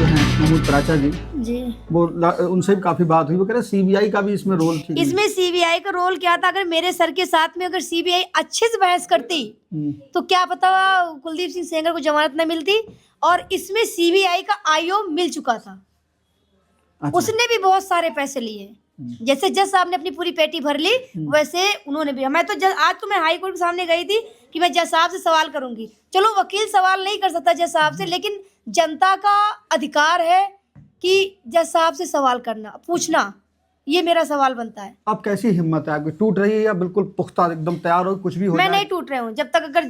हैं महमूद पराचा जी, जी, वो उनसे भी काफी बात हुई। वो कह रहे सीबीआई का भी इसमें रोल थी। इसमें सीबीआई का रोल क्या था? अगर मेरे सर के साथ में अगर सीबीआई अच्छे से बहस करती तो क्या पता कुलदीप सिंह सेंगर को जमानत न मिलती। और इसमें सीबीआई का आईओ मिल चुका था। अच्छा। उसने भी बहुत सारे पैसे लिए। जैसे जज साहब ने अपनी पूरी पेटी भर ली, वैसे उन्होंने भी। मैं तो आज तो मैं हाई कोर्ट के सामने गई थी कि मैं जज साहब से सवाल करूंगी। चलो वकील सवाल नहीं कर सकता जज साहब से, लेकिन जनता का अधिकार है कि जज साहब से सवाल करना, पूछना। ये मेरा सवाल बनता है। अब कैसी हिम्मत है आपकी? टूट रही है या बिल्कुल पुख्ता एकदम तैयार हो कुछ भी हो मैं जाए? नहीं टूट रही हूँ। जब तक अगर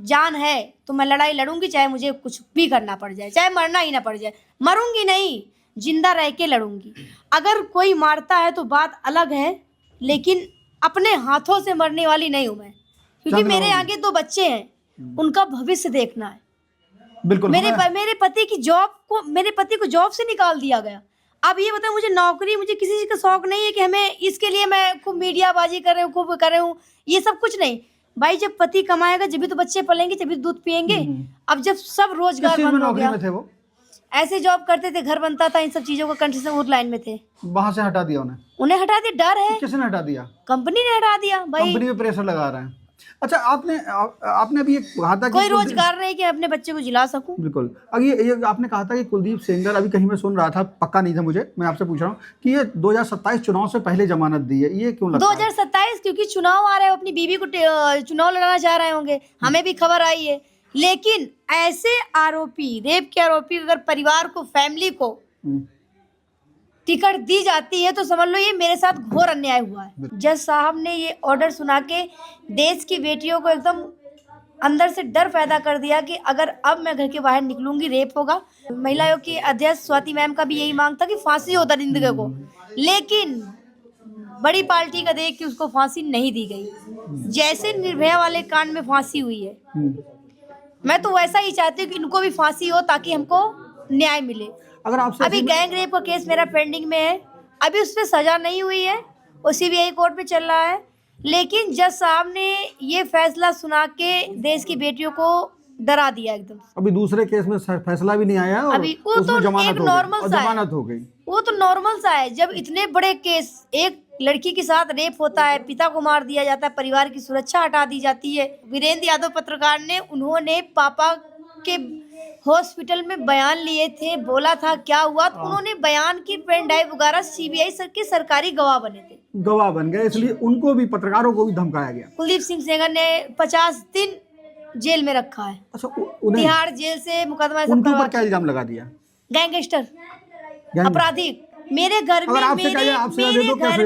जान है तो मैं लड़ाई लड़ूंगी, चाहे मुझे कुछ भी करना पड़ जाए, चाहे मरना ही ना पड़ जाए। मरूंगी नहीं, जिंदा रह के लड़ूंगी। अगर कोई मारता है तो बात अलग है, लेकिन अपने हाथों से मरने वाली नहीं हूं मैं। क्योंकि मेरे आगे 2 बच्चे हैं, उनका भविष्य देखना है। बिल्कुल। मेरे पति को जॉब से निकाल दिया गया। अब ये बताओ, मुझे नौकरी, मुझे किसी चीज का शौक नहीं है कि हमें इसके लिए मैं खूब मीडियाबाजी कर रही हूँ, खूब कर रही हूँ, ये सब कुछ नहीं। भाई जब पति कमाएगा जब भी तो बच्चे पलेंगे, जब भी दूध पियेंगे। अब जब सब रोजगार बंद हो गया, में थे वो ऐसे जॉब करते थे, घर बनता था, इन सब चीजों का कंट्रीब्यूशन उस लाइन में थे। वहां से हटा दिया उन्हें हटा दिया। डर है। किसने हटा दिया? कंपनी ने हटा दिया भाई। कंपनी पे प्रेशर लगा रहे हैं। अच्छा, आपने अभी एक कहा था कि कोई रोजगार नहीं कि अपने बच्चे को जिला सकूं। बिल्कुल। अब ये आपने कहा था कि कुलदीप सेंगर, अभी कहीं मैं सुन रहा था, पक्का नहीं था मुझे, मैं आपसे पूछ रहा हूँ कि ये 2027 चुनाव से पहले जमानत दी है, ये क्यों लगता है? 2027 क्योंकि चुनाव आ रहे हैं, अपनी बीवी को चुनाव लड़ाना चाह रहे होंगे। हमें भी खबर आई है। लेकिन ऐसे आरोपी, रेप के आरोपी, अगर परिवार को, फैमिली को टिकट दी जाती है तो समझ लो ये मेरे साथ घोर अन्याय हुआ है। जज साहब ने ये ऑर्डर सुना के देश की बेटियों को एकदम अंदर से डर पैदा कर दिया कि अगर अब मैं घर के बाहर निकलूंगी रेप होगा। महिला आयोग की अध्यक्ष स्वाति मैम का भी यही मांग था कि फांसी हो दरिंदे को, लेकिन बड़ी पार्टी का देख के उसको फांसी नहीं दी गई। जैसे निर्भया वाले कांड में फांसी हुई है, मैं तो वैसा ही चाहती हूँ कि इनको भी फांसी हो ताकि हमको न्याय मिले। अगर आपसे अभी गैंग रेप का केस मेरा पेंडिंग में है, अभी उस पर सजा नहीं हुई है, वो सीबीआई कोर्ट में चल रहा है। लेकिन जज साहब ने ये फैसला सुना के देश की बेटियों को डरा दिया एकदम। अभी दूसरे केस में फैसला भी नहीं आया और अभी वो तो एक नॉर्मल सा जमानत हो गई। वो तो नॉर्मल सा है। जब इतने बड़े केस, एक लड़की के साथ रेप होता है, पिता को मार दिया जाता है, परिवार की सुरक्षा हटा दी जाती है। वीरेंद्र यादव पत्रकार ने, उन्होंने पापा के हॉस्पिटल में बयान लिए थे, बोला था क्या हुआ, तो उन्होंने बयान की पेन ड्राइव वगैरह सीबीआई के सरकारी गवाह बने थे, गवाह बन गए, इसलिए उनको भी, पत्रकारों को भी धमकाया गया। कुलदीप सिंह सेंगर ने 50 दिन जेल में रखा है। अच्छा, तिहाड़ जेल से मुकदमा उनके ऊपर क्या इल्जाम लगा दिया? गैंगस्टर, आपराधिक। मेरे घर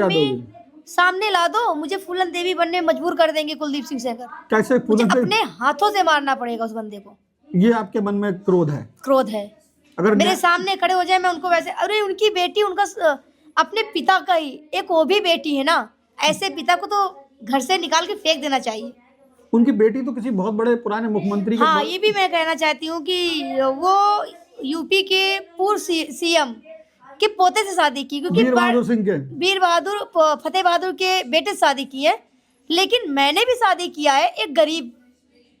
में सामने ला दो, मुझे फूलन देवी बनने मजबूर कर देंगे कुलदीप सिंह सेंगर। कैसे? मुझे अपने हाथों से मारना पड़ेगा उस बंदे को। ये आपके मन में क्रोध है? क्रोध है। अगर मेरे सामने खड़े हो जाए मैं उनको वैसे, अरे उनकी बेटी, उनका अपने पिता का ही एक वो भी बेटी है ना, ऐसे पिता को तो घर से निकाल के फेंक देना चाहिए। उनकी बेटी तो किसी बहुत बड़े पुराने मुख्यमंत्री के, हाँ, ये भी मैं कहना चाहती हूँ कि वो यूपी के पूर्व सीएम के पोते से शादी की, क्योंकि वीर बहादुर फतेह बहादुर के बेटे से शादी की है। लेकिन मैंने भी शादी किया है एक गरीब,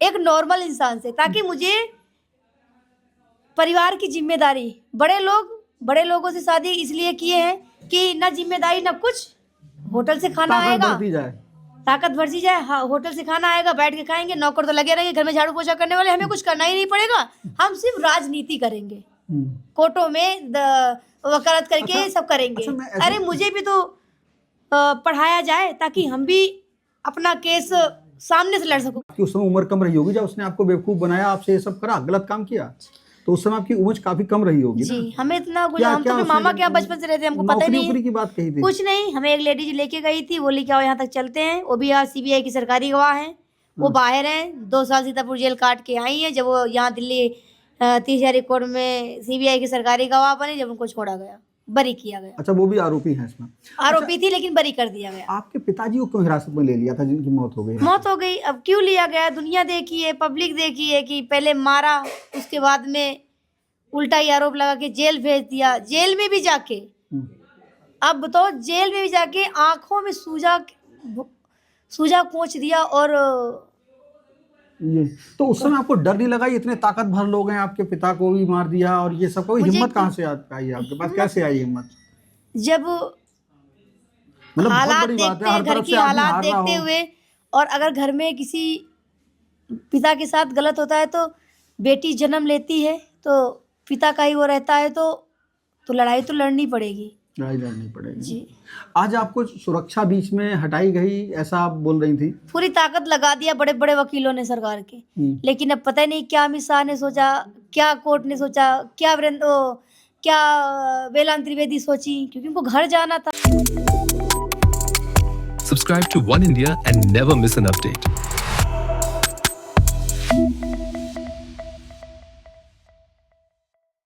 एक नॉर्मल इंसान से, ताकि मुझे परिवार की जिम्मेदारी, बड़े लोगों से शादी इसलिए किए हैं कि ना जिम्मेदारी ना कुछ, होटल से खाना आएगा, ताकत बढ़ती जाए। हाँ, होटल से खाना आएगा, बैठ के खाएंगे, नौकर तो लगे रहेंगे, घर में झाड़ू पोछा करने वाले, हमें कुछ करना ही नहीं पड़ेगा। हम सिर्फ राजनीति करेंगे, कोर्टों में वकालत करके। अच्छा, सब करेंगे। अरे मुझे भी तो पढ़ाया जाए ताकि हम भी अपना केस सामने से लड़ सकूं। उस समय उम्र कम रही होगी जब उसने आपको बेवकूफ बनाया, आपसे ये सब करा, गलत काम किया, तो उस समय आपकी उम्र काफी कम रही होगी जी ना? हमें इतना हम तो मामा क्या बचपन से रहते, हमको पता ही नहीं की बात कही थी। कुछ नहीं, हमें एक लेडीज लेके गई थी, बोली क्या यहाँ तक चलते हैं। वो भी यहाँ सीबीआई की सरकारी गवाह हैं, वो बाहर हैं, 2 साल सीतापुर जेल काट के आई है। जब वो यहाँ दिल्ली 30 कोर्ट में सीबीआई की सरकारी गवाह बने, जब उनको छोड़ा गया, बरी किया गया। अच्छा, वो भी आरोपी हैं इसमें? आरोपी थी लेकिन बरी कर दिया गया। आपके पिताजी को क्यों हिरासत में ले लिया था, जिनकी मौत हो गई? मौत हो गई, अब क्यों लिया गया? दुनिया देखी है, पब्लिक देखी है कि पहले मारा, उसके बाद में उल्टा ही आरोप लगा के जेल भेज दिया। जेल में भी जाके, अब बताओ, जेल में भी जाके आंखों में सूजा पोंछ दिया और ये तो उस समय आपको डर नहीं लगा, ये इतने ताकत भर लोग हैं, आपके पिता को भी मार दिया और ये सब, कोई मुझे हिम्मत कहाँ से आई आपके पास, कैसे आई हिम्मत? जब मतलब बहुत हालात बड़ी बात देखते है, हैं, हर घर तरफ की से आदमी हालात हार रहा देखते हो। हुए, और अगर घर में किसी पिता के साथ गलत होता है तो बेटी जन्म लेती है तो पिता का ही वो रहता है, तो लड़ाई तो लड़नी पड़ेगी लड़ाई लड़नी पड़ेगी। जी। आज आपको सुरक्षा बीच में हटाई गई, ऐसा आप बोल रही थी। पूरी ताकत लगा दिया बड़े बड़े वकीलों ने सरकार के, लेकिन अब पता ही नहीं क्या अमित शाह ने सोचा, क्या कोर्ट ने सोचा, क्या वेलांत त्रिवेदी सोची, क्योंकि उनको घर जाना था। Subscribe to One India and never miss an update.